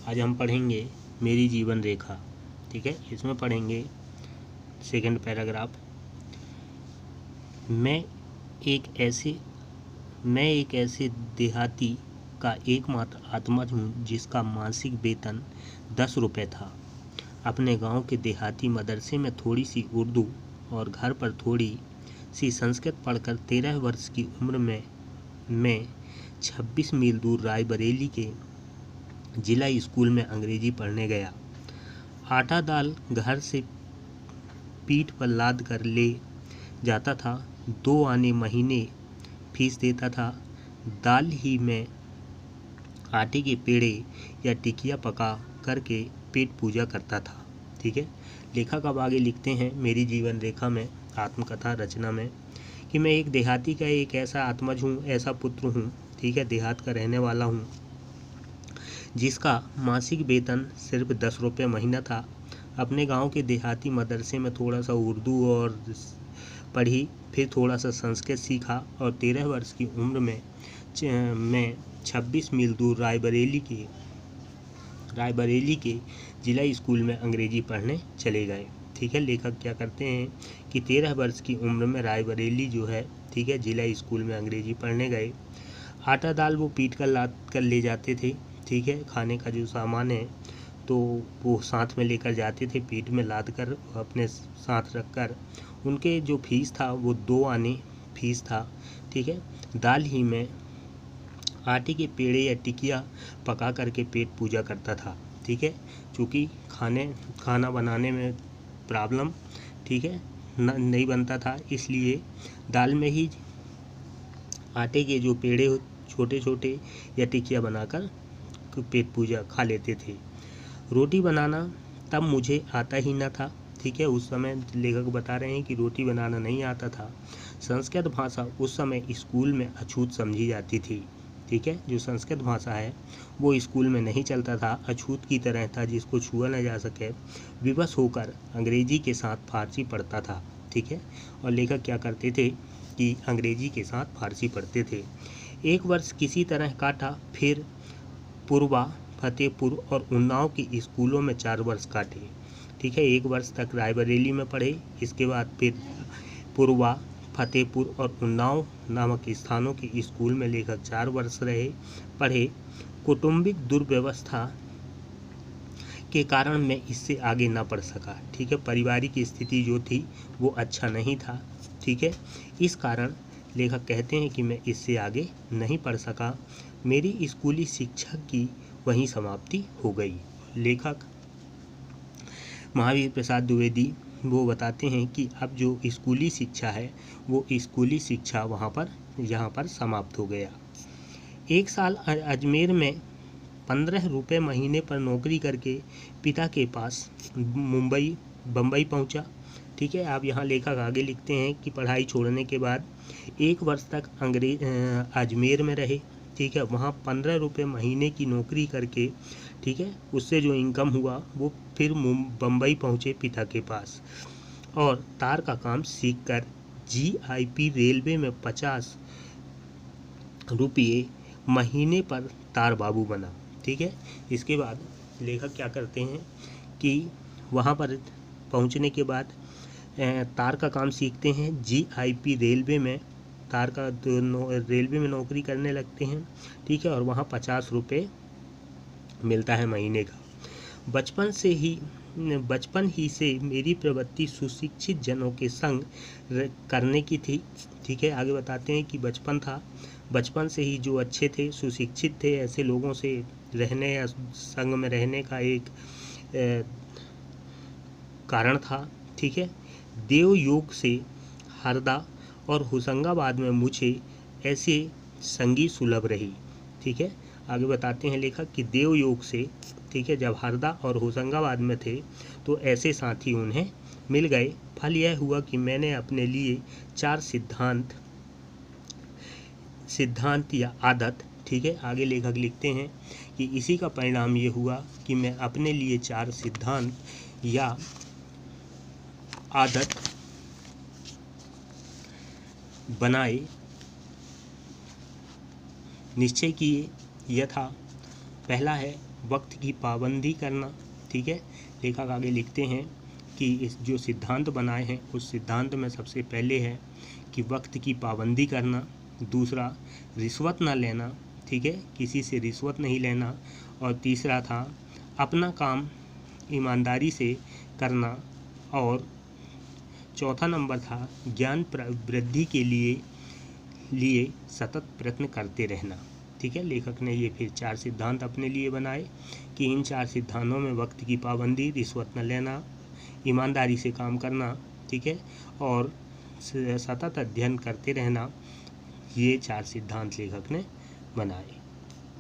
आज हम पढ़ेंगे मेरी जीवन रेखा। ठीक है, इसमें पढ़ेंगे सेकंड पैराग्राफ। मैं एक ऐसे देहाती का एकमात्र आत्मज हूँ जिसका मासिक वेतन 10 रुपये था। अपने गांव के देहाती मदरसे में थोड़ी सी उर्दू और घर पर थोड़ी सी संस्कृत पढ़कर 13 वर्ष की उम्र में मैं 26 मील दूर रायबरेली के जिला स्कूल में अंग्रेजी पढ़ने गया। आटा दाल घर से पीठ पर लाद कर ले जाता था। 2 आने महीने फीस देता था। दाल ही में आटे के पेड़े या टिकिया पका करके पेट पूजा करता था। ठीक है, लेखक अब आगे लिखते हैं मेरी जीवन रेखा में, आत्मकथा रचना में, कि मैं एक देहाती का एक ऐसा आत्मज हूँ, ऐसा पुत्र हूँ, ठीक है, देहात का रहने वाला हूँ, जिसका मासिक वेतन सिर्फ 10 रुपये महीना था। अपने गांव के देहाती मदरसे में थोड़ा सा उर्दू और पढ़ी, फिर थोड़ा सा संस्कृत सीखा और 13 वर्ष की उम्र में मैं 26 मील दूर रायबरेली के जिला स्कूल में अंग्रेजी पढ़ने चले गए। ठीक है, लेखक क्या करते हैं कि 13 वर्ष की उम्र में रायबरेली जो है, ठीक है, जिला स्कूल में अंग्रेजी पढ़ने गए। आटा दाल वो पीट कर लाद कर ले जाते थे। ठीक है, खाने का जो सामान है तो वो साथ में लेकर जाते थे, पीठ में लाद कर अपने साथ रख कर। उनके जो फीस था वो 2 आने फीस था। ठीक है, दाल ही में आटे के पेड़े या टिकिया पका करके पेट पूजा करता था। ठीक है, चूँकि खाना बनाने में प्रॉब्लम, ठीक है, नहीं बनता था, इसलिए दाल में ही आटे के जो पेड़े छोटे छोटे या टिकिया बनाकर पेट पूजा खा लेते थे। रोटी बनाना तब मुझे आता ही न था। ठीक है, उस समय लेखक बता रहे हैं कि रोटी बनाना नहीं आता था। संस्कृत भाषा उस समय स्कूल में अछूत समझी जाती थी। ठीक है, जो संस्कृत भाषा है वो स्कूल में नहीं चलता था, अछूत की तरह था, जिसको छुआ न जा सके। विवश होकर अंग्रेजी के साथ फारसी पढ़ता था। ठीक है, और लेखक क्या करते थे कि अंग्रेजी के साथ फारसी पढ़ते थे। 1 वर्ष किसी तरह काटा, फिर पूर्वा, फतेहपुर और उन्नाव के स्कूलों में 4 वर्ष काटे। ठीक है, 1 वर्ष तक रायबरेली में पढ़े, इसके बाद फिर पूर्वा, फतेहपुर और उन्नाव नामक स्थानों के स्कूल में लेखक 4 वर्ष पढ़े। कौटुंबिक दुर्व्यवस्था के कारण मैं इससे आगे ना पढ़ सका। ठीक है, पारिवारिक स्थिति जो थी वो अच्छा नहीं था। ठीक है, इस कारण लेखक कहते हैं कि मैं इससे आगे नहीं पढ़ सका। मेरी स्कूली शिक्षा की वहीं समाप्ति हो गई। लेखक महावीर प्रसाद द्विवेदी वो बताते हैं कि अब जो स्कूली शिक्षा है वो स्कूली शिक्षा यहाँ पर समाप्त हो गया। 1 साल अजमेर में 15 रुपये महीने पर नौकरी करके पिता के पास बम्बई पहुंचा। ठीक है, आप यहाँ लेखक आगे लिखते हैं कि पढ़ाई छोड़ने के बाद 1 वर्ष तक अजमेर में रहे। ठीक है, वहाँ 15 रुपये महीने की नौकरी करके, ठीक है, उससे जो इनकम हुआ वो फिर बम्बई पहुँचे पिता के पास और तार का काम सीखकर GIP रेलवे में 50 रुपये महीने पर तार बाबू बना। ठीक है, इसके बाद लेखक क्या करते हैं कि वहाँ पर पहुँचने के बाद तार का काम सीखते हैं। GIP रेलवे में रेलवे में नौकरी करने लगते हैं। ठीक है, और वहाँ 50 रुपये मिलता है महीने का। बचपन ही से मेरी प्रवृत्ति सुशिक्षित जनों के संग करने की थी। ठीक है, आगे बताते हैं कि बचपन से ही जो अच्छे थे, सुशिक्षित थे, ऐसे लोगों से रहने या संग में रहने का एक कारण था। ठीक है, देव योग से हरदा और होशंगाबाद में मुझे ऐसे संगी सुलभ रही। ठीक है, आगे बताते हैं लेखक कि देव योग से, ठीक है, जब हरदा और होशंगाबाद में थे तो ऐसे साथी उन्हें मिल गए। फल यह हुआ कि मैंने अपने लिए 4 सिद्धांत या आदत, ठीक है, आगे लेखक लिखते हैं कि इसी का परिणाम ये हुआ कि मैं अपने लिए 4 सिद्धांत या आदत बनाए, निश्चय किए। यथा पहला है वक्त की पाबंदी करना। ठीक है, लेखक आगे लिखते हैं कि इस जो सिद्धांत बनाए हैं उस सिद्धांत में सबसे पहले है कि वक्त की पाबंदी करना, दूसरा रिश्वत ना लेना, ठीक है, किसी से रिश्वत नहीं लेना, और तीसरा था अपना काम ईमानदारी से करना, और चौथा नंबर था ज्ञान वृद्धि के लिए सतत प्रयत्न करते रहना। ठीक है, लेखक ने ये फिर 4 सिद्धांत अपने लिए बनाए कि इन 4 सिद्धांतों में वक्त की पाबंदी, रिश्वत न लेना, ईमानदारी से काम करना, ठीक है, और सतत अध्ययन करते रहना, ये 4 सिद्धांत लेखक ने बनाए।